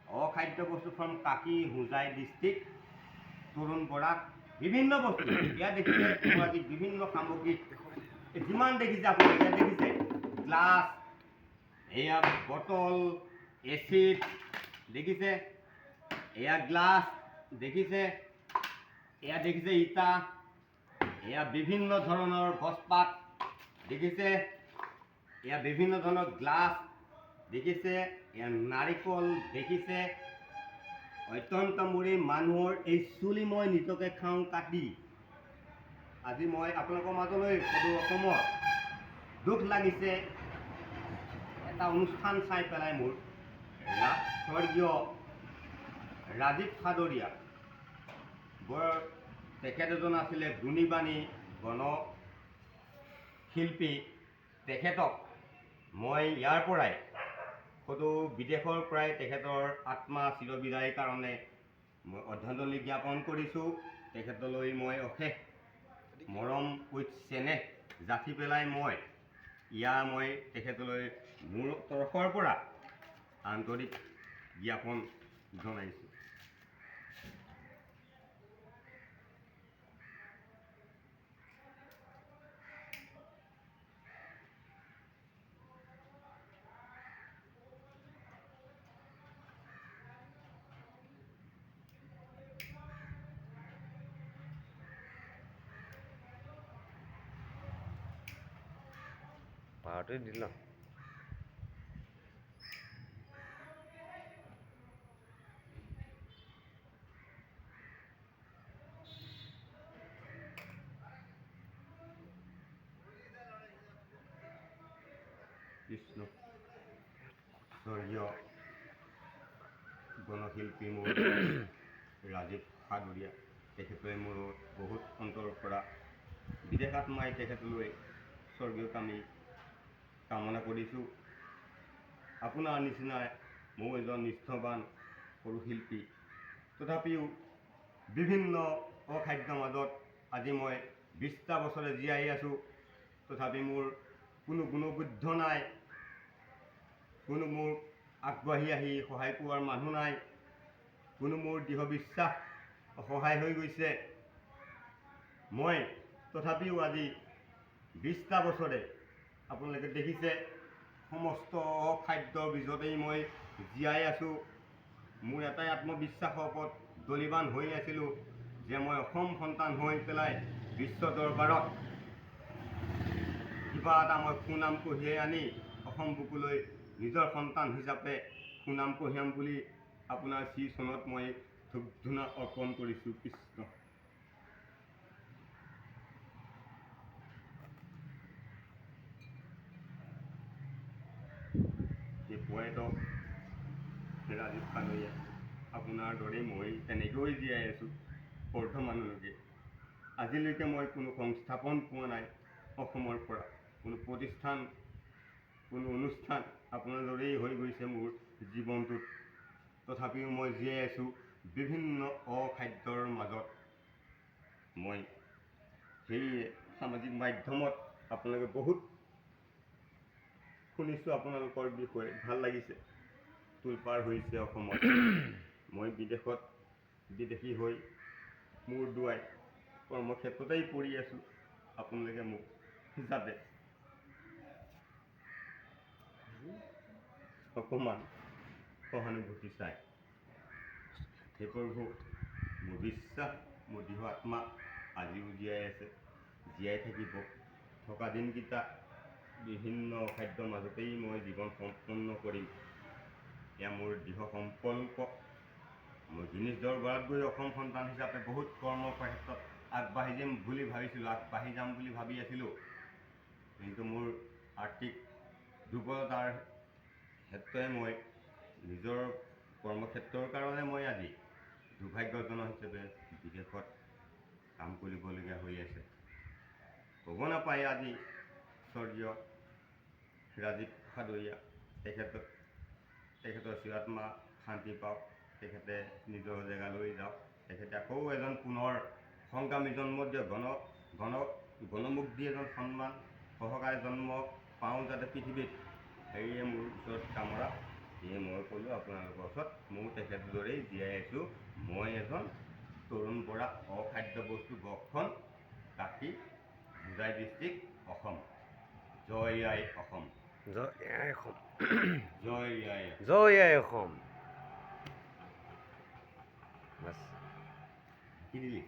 অখাদ্য বস্তু ফ্ৰম কাকি হোজাই ডিষ্ট্ৰিক্ট তৰুণ বৰাক বিভিন্ন বস্তু ইয়াত দেখিছে মোৰ আজি বিভিন্ন সামগ্ৰী যিমান দেখিছে আপোনালোকে ইয়াত দেখিছে গ্লাছ এয়া বটল এচিড দেখিছে এয়া গ্লাছ দেখিছে এয়া দেখিছে ইটা এয়া বিভিন্ন ধৰণৰ গছপাত দেখিছে এয়া বিভিন্ন ধৰণৰ গ্লাছ দেখিছে এয়া নাৰিকল দেখিছে অত্যন্ত মুৰি মানুহৰ এই চুলি মই নিজকে খাওঁ কাটি আজি মই আপোনালোকৰ মাজলৈ সদৌ অসমৰ দুখ লাগিছে এটা অনুষ্ঠান চাই পেলাই মোৰ স্বৰ্গীয় ৰাজীৱ সাদৰীয়া বৰ তেখেত এজন আছিলে গুণী-বাণী গণশিল্পী তেখেতক মই ইয়াৰ পৰাই সদৌ বিদেশৰ পৰাই তেখেতৰ আত্মা চিৰবিদায়ৰ কাৰণে মই অধ্যয়নলি জ্ঞাপন কৰিছোঁ তেখেতলৈ মই অশেষ মৰম চেনেহ যাচি পেলাই মই তেখেতলৈ মোৰ তৰফৰ পৰা আন্তৰিক জ্ঞাপন জনাইছোঁ পাহাৰটোৱে দিল ন কৃষ্ণ স্বৰ্গীয় গণশিল্পী মোৰ ৰাজীৱ সাদৰীয়া তেখেতে মোৰ বহুত অন্তৰৰ পৰা বিদেশত মই তেখেতলৈ স্বৰ্গীয় কামনা কৰিছোঁ আপোনাৰ নিচিনাই ময়ো এজন নিষ্ঠবান সৰু শিল্পী তথাপিও বিভিন্ন অখাদ্যৰ মাজত আজি মই 20টা বছৰে জীয়াই আছোঁ তথাপি মোৰ কোনো গুণবুদ্ধ নাই কোনো মোৰ আগবাঢ়ি আহি সহায় পোৱাৰ মানুহ নাই কোনো মোৰ দৃঢ় বিশ্বাস সহায় হৈ গৈছে মই তথাপিও আজি 20টা বছৰে আপোনালোকে দেখিছে সমস্ত অখাদ্যৰ বীজতেই মই জীয়াই আছোঁ মোৰ এটাই আত্মবিশ্বাসৰ ওপৰত দলিবান হৈ আছিলোঁ যে মই অসম সন্তান হৈ পেলাই বিশ্ব দৰবাৰত কিবা এটা মই সুনাম কঢ়িয়াই আনি অসম বুকুলৈ নিজৰ সন্তান হিচাপে সুনাম কঢ়িয়াম বুলি আপোনাৰ চৰণত মই ধূপ ধূনা অৰ্পণ কৰিছোঁ কৃষ্ণ এই পয়েটক ৰাজীৱ সাদৰীয়া আপোনাৰ দৰে মই তেনেকৈ জীয়াই আছোঁ বৰ্তমানলৈকে আজিলৈকে মই কোনো সংস্থাপন পোৱা নাই অসমৰ পৰা কোনো প্ৰতিষ্ঠান কোনো অনুষ্ঠান আপোনাৰ দৰেই হৈ গৈছে মোৰ জীৱনটোত তথাপিও মই জীয়াই আছোঁ বিভিন্ন অখাদ্যৰ মাজত মই সেয়ে সামাজিক মাধ্যমত আপোনালোকে বহুত শুনিছোঁ আপোনালোকৰ বিষয়ে ভাল লাগিছে তোলপাৰ হৈছে অসমত মই বিদেশী হৈ মূৰ দোৱাই কৰ্মক্ষেত্ৰতেই পৰি আছোঁ আপোনালোকে মোক যাতে অকণমান সহানুভূতি চাই হে প্ৰভু মোৰ বিশ্বাস মোৰ দৃঢ় আত্মা আজিও জীয়াই আছে জীয়াই থাকিব থকা দিনকেইটা বিভিন্ন খাদ্যৰ মাজতেই মই জীৱন সম্পন্ন কৰিম এয়া মোৰ দৃঢ় সংকল্প মই গিনিজ দৰবাৰত গৈ অসম সন্তান হিচাপে বহুত কৰ্মৰ ক্ষেত্ৰত আগবাঢ়ি যাম বুলি ভাবি আছিলোঁ কিন্তু মোৰ আৰ্থিক দুৰ্বলতাৰ ক্ষেত্ৰই মই নিজৰ কৰ্মক্ষেত্ৰৰ কাৰণে মই আজি দুৰ্ভাগ্যজনক হিচাপে বিদেশত কাম কৰিবলগীয়া হৈ আছে ক'ব নাপায় আজি স্বৰ্গীয় ৰাজীৱ সাদৰীয়া তেখেতৰ চিৰাত্মা শান্তি পাওক তেখেতে নিজৰ জেগালৈ যাওক তেখেতে আকৌ এজন পুনৰ সংগ্ৰামী জন্ম দিয়ক গণমুক্তি এজন সন্মান সহকাৰে জন্ম পাওঁ যাতে পৃথিৱীত সেয়ে মোৰ ওচৰত কামৰা সেয়ে মই ক'লোঁ আপোনালোকৰ ওচৰত ময়ো তেখেতৰ দৰেই জীয়াই আছোঁ। মই এজন তৰুণ বৰা, অখাদ্য বস্তু গঠন, কাকি, হোজাই ডিষ্ট্ৰিক্ট, অসম। জয় আই অসম। জয় আই অসম। জয় আই জয় আই অসম। বাছ কি দিলি?